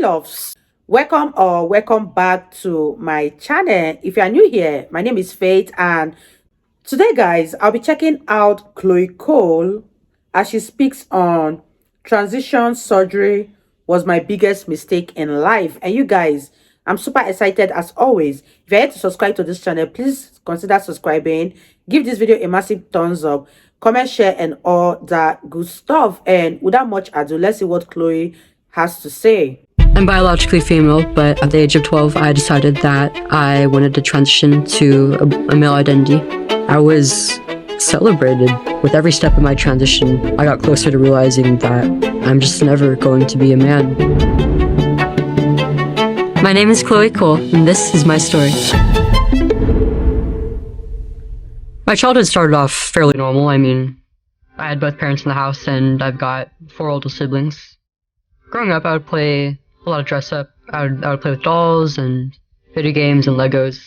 loves, welcome or welcome back to my channel. If you are new here, my name is Faith, and today guys I'll be checking out Chloe Cole as she speaks on transition surgery was my biggest mistake in life. And you guys, I'm super excited as always. If you're here to subscribe to this channel, please consider subscribing, give this video a massive thumbs up, comment, share, and all that good stuff. And without much ado, let's see what Chloe has to say. I'm biologically female, but at the age of 12, I decided that I wanted to transition to a male identity. I was celebrated with every step of my transition. I got closer to realizing that I'm just never going to be a man. My name is Chloe Cole, and this is my story. My childhood started off fairly normal. I mean, I had both parents in the house, and I've got 4 older siblings. Growing up, I would play a lot of dress up. I would play with dolls and video games and Legos.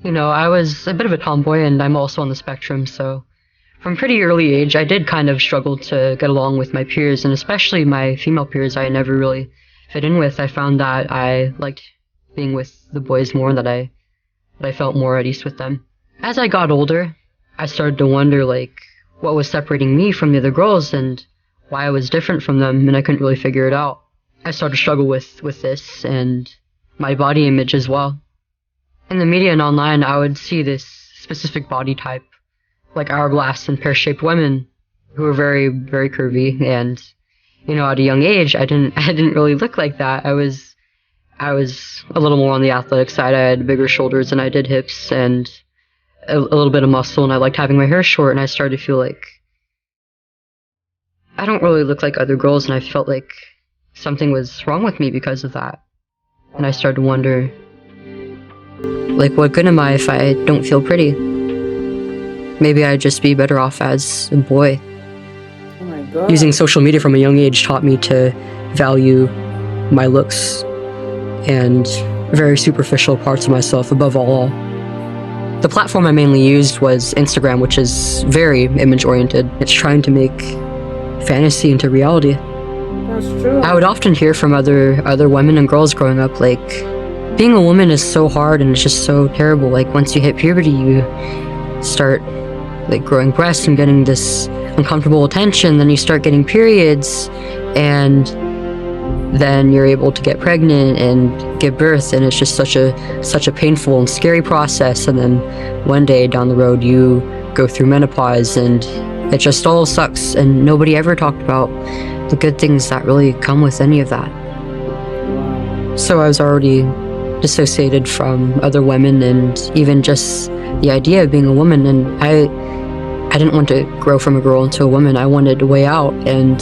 You know, I was a bit of a tomboy, and I'm also on the spectrum, so from a pretty early age, I did kind of struggle to get along with my peers, and especially my female peers I never really fit in with. I found that I liked being with the boys more, that I felt more at ease with them. As I got older, I started to wonder, like, what was separating me from the other girls and why I was different from them, and I couldn't really figure it out. I started to struggle with this and my body image as well. In the media and online, I would see this specific body type, like hourglass and pear-shaped women who were very, very curvy. And, you know, at a young age, I didn't really look like that. I was a little more on the athletic side. I had bigger shoulders and I did hips and a little bit of muscle, and I liked having my hair short, and I started to feel like I don't really look like other girls, and I felt like something was wrong with me because of that. And I started to wonder, like, what good am I if I don't feel pretty? Maybe I'd just be better off as a boy. Oh my God. Using social media from a young age taught me to value my looks and very superficial parts of myself above all. The platform I mainly used was Instagram, which is very image-oriented. It's trying to make fantasy into reality. That's true. I would often hear from other women and girls growing up, like, being a woman is so hard and it's just so terrible. Like, once you hit puberty, you start, like, growing breasts and getting this uncomfortable attention. Then you start getting periods, and then you're able to get pregnant and give birth, and it's just such a painful and scary process. And then one day down the road, you go through menopause, and it just all sucks, and nobody ever talked about the good things that really come with any of that. So I was already dissociated from other women and even just the idea of being a woman, and I didn't want to grow from a girl into a woman. I wanted a way out, and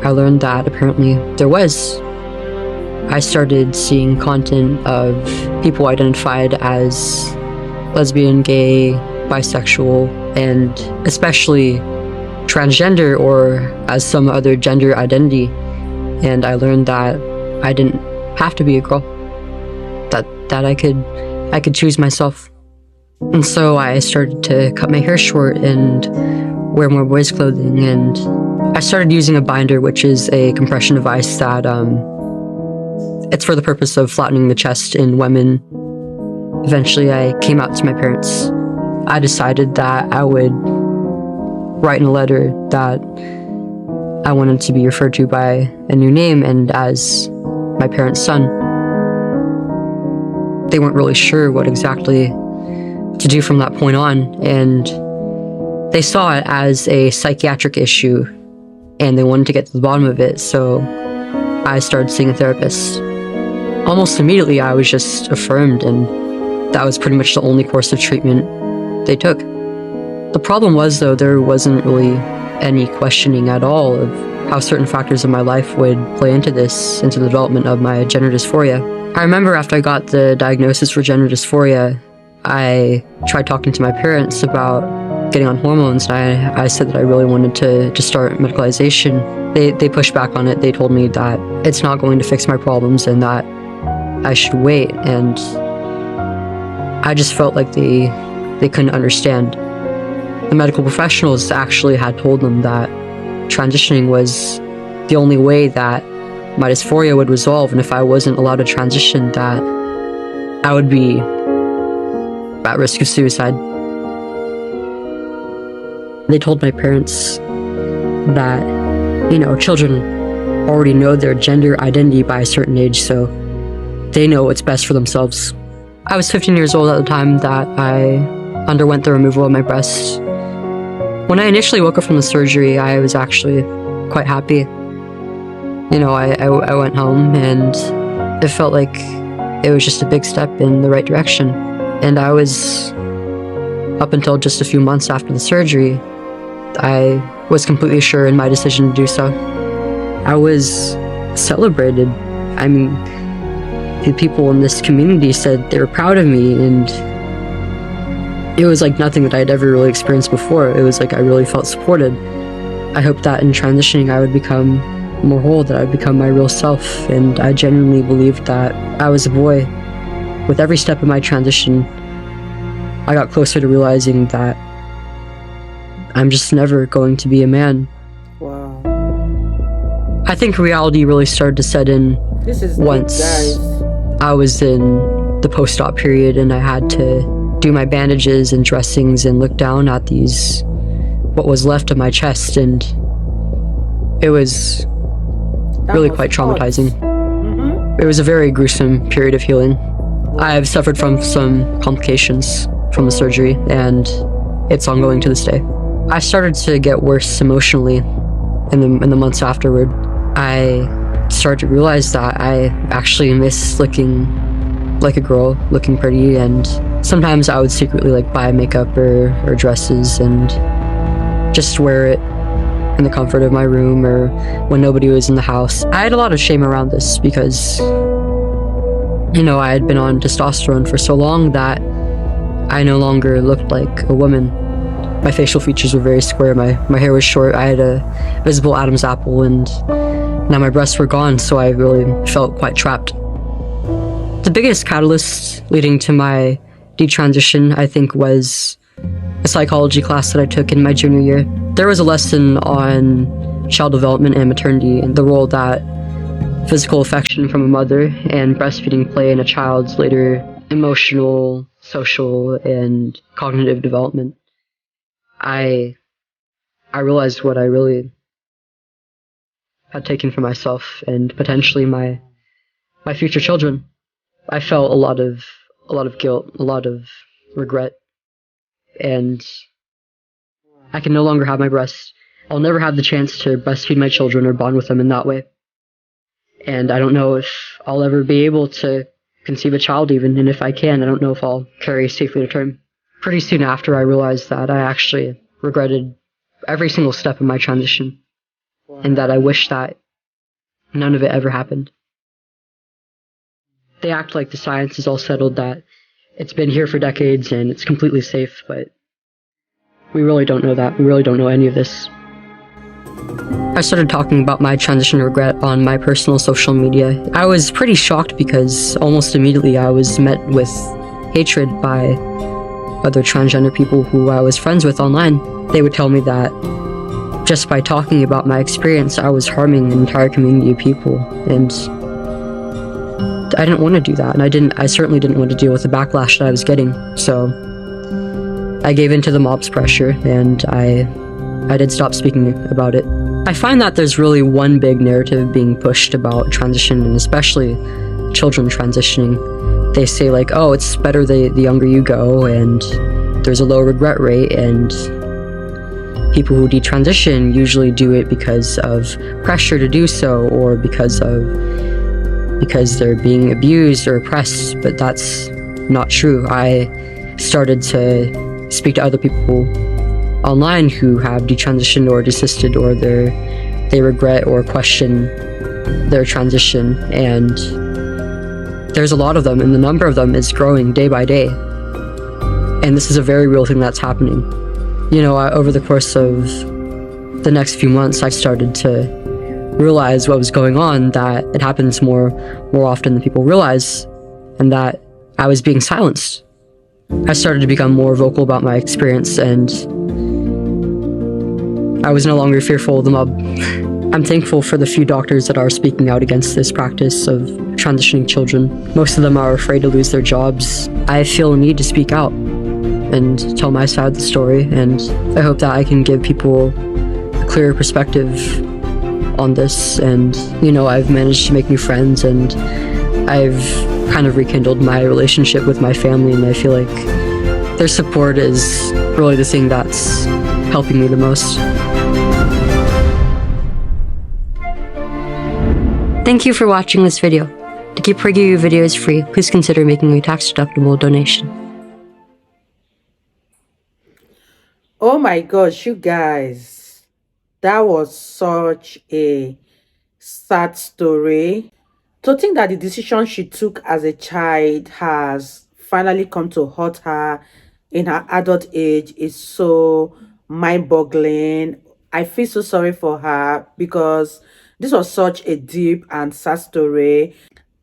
I learned that apparently there was. I started seeing content of people identified as lesbian, gay, bisexual, and especially transgender or as some other gender identity. And I learned that I didn't have to be a girl, that I could choose myself. And so I started to cut my hair short and wear more boys' clothing, and I started using a binder, which is a compression device that it's for the purpose of flattening the chest in women. Eventually I came out to my parents. I decided that I would write in a letter that I wanted to be referred to by a new name and as my parents' son. They weren't really sure what exactly to do from that point on, and they saw it as a psychiatric issue, and they wanted to get to the bottom of it, so I started seeing a therapist. Almost immediately, I was just affirmed, and that was pretty much the only course of treatment they took. The problem was, though, there wasn't really any questioning at all of how certain factors of my life would play into the development of my gender dysphoria. I remember after I got the diagnosis for gender dysphoria, I tried talking to my parents about getting on hormones, and I said that I really wanted to start medicalization. They pushed back on it. They told me that it's not going to fix my problems and that I should wait, and I just felt like they couldn't understand. The medical professionals actually had told them that transitioning was the only way that my dysphoria would resolve, and if I wasn't allowed to transition, that I would be at risk of suicide. They told my parents that, children already know their gender identity by a certain age, so they know what's best for themselves. I was 15 years old at the time that I underwent the removal of my breasts. When I initially woke up from the surgery, I was actually quite happy. I went home and it felt like it was just a big step in the right direction. And I was, up until just a few months after the surgery, I was completely sure in my decision to do so. I was celebrated. I mean, the people in this community said they were proud of me, and it was like nothing that I had ever really experienced before. It was like I really felt supported. I hoped that in transitioning I would become more whole, that I would become my real self, and I genuinely believed that I was a boy. With every step of my transition, I got closer to realizing that I'm just never going to be a man. Wow. I think reality really started to set in once I was in the post-op period and I had to do my bandages and dressings and look down at what was left of my chest, and it was really quite traumatizing. It was a very gruesome period of healing. I have suffered from some complications from the surgery, and it's ongoing to this day. I started to get worse emotionally in the months afterward. I started to realize that I actually miss looking like a girl, looking pretty, and sometimes I would secretly buy makeup or dresses and just wear it in the comfort of my room or when nobody was in the house. I had a lot of shame around this because, I had been on testosterone for so long that I no longer looked like a woman. My facial features were very square, my hair was short, I had a visible Adam's apple, and now my breasts were gone, so I really felt quite trapped. The biggest catalyst leading to my detransition, I think, was a psychology class that I took in my junior year. There was a lesson on child development and maternity and the role that physical affection from a mother and breastfeeding play in a child's later emotional, social, and cognitive development. I realized what I really had taken for myself and potentially my future children. I felt a lot of guilt, a lot of regret, and I can no longer have my breasts. I'll never have the chance to breastfeed my children or bond with them in that way. And I don't know if I'll ever be able to conceive a child even, and if I can, I don't know if I'll carry safely to term. Pretty soon after, I realized that I actually regretted every single step of my transition, and that I wish that none of it ever happened. They act like the science is all settled, that it's been here for decades and it's completely safe, but we really don't know that. We really don't know any of this. I started talking about my transition regret on my personal social media. I was pretty shocked because almost immediately I was met with hatred by other transgender people who I was friends with online. They would tell me that just by talking about my experience, I was harming an entire community of people, and I didn't want to do that, and I certainly didn't want to deal with the backlash that I was getting, so I gave in to the mob's pressure, and I did stop speaking about it. I find that there's really one big narrative being pushed about transition, and especially children transitioning. They say oh, it's better the younger you go, and there's a low regret rate, and people who detransition usually do it because of pressure to do so, or because they're being abused or oppressed, but that's not true. I started to speak to other people online who have detransitioned or desisted, or they regret or question their transition, and there's a lot of them, and the number of them is growing day by day. And this is a very real thing that's happening. Over the course of the next few months, I started to realize what was going on, that it happens more often than people realize, and that I was being silenced. I started to become more vocal about my experience, and I was no longer fearful of the mob. I'm thankful for the few doctors that are speaking out against this practice of transitioning children. Most of them are afraid to lose their jobs. I feel a need to speak out and tell my side of the story, and I hope that I can give people a clearer perspective on this. And, you know, I've managed to make new friends, and I've kind of rekindled my relationship with my family, and I feel like their support is really the thing that's helping me the most. Thank you for watching this video. To keep PragerU videos free, please consider making a tax-deductible donation. Oh my gosh, you guys, that was such a sad story. To think that the decision she took as a child has finally come to hurt her in her adult age is so mind-boggling. I feel so sorry for her because this was such a deep and sad story.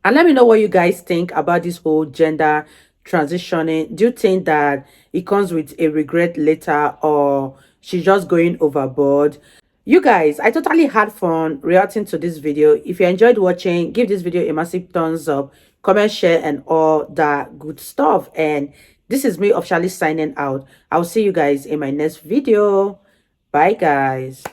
And let me know what you guys think about this whole gender transitioning. Do you think that it comes with a regret later, or she's just going overboard? You guys, I totally had fun reacting to this video. If you enjoyed watching, give this video a massive thumbs up, comment, share, and all that good stuff. And this is me officially signing out. I'll see you guys in my next video. Bye, guys.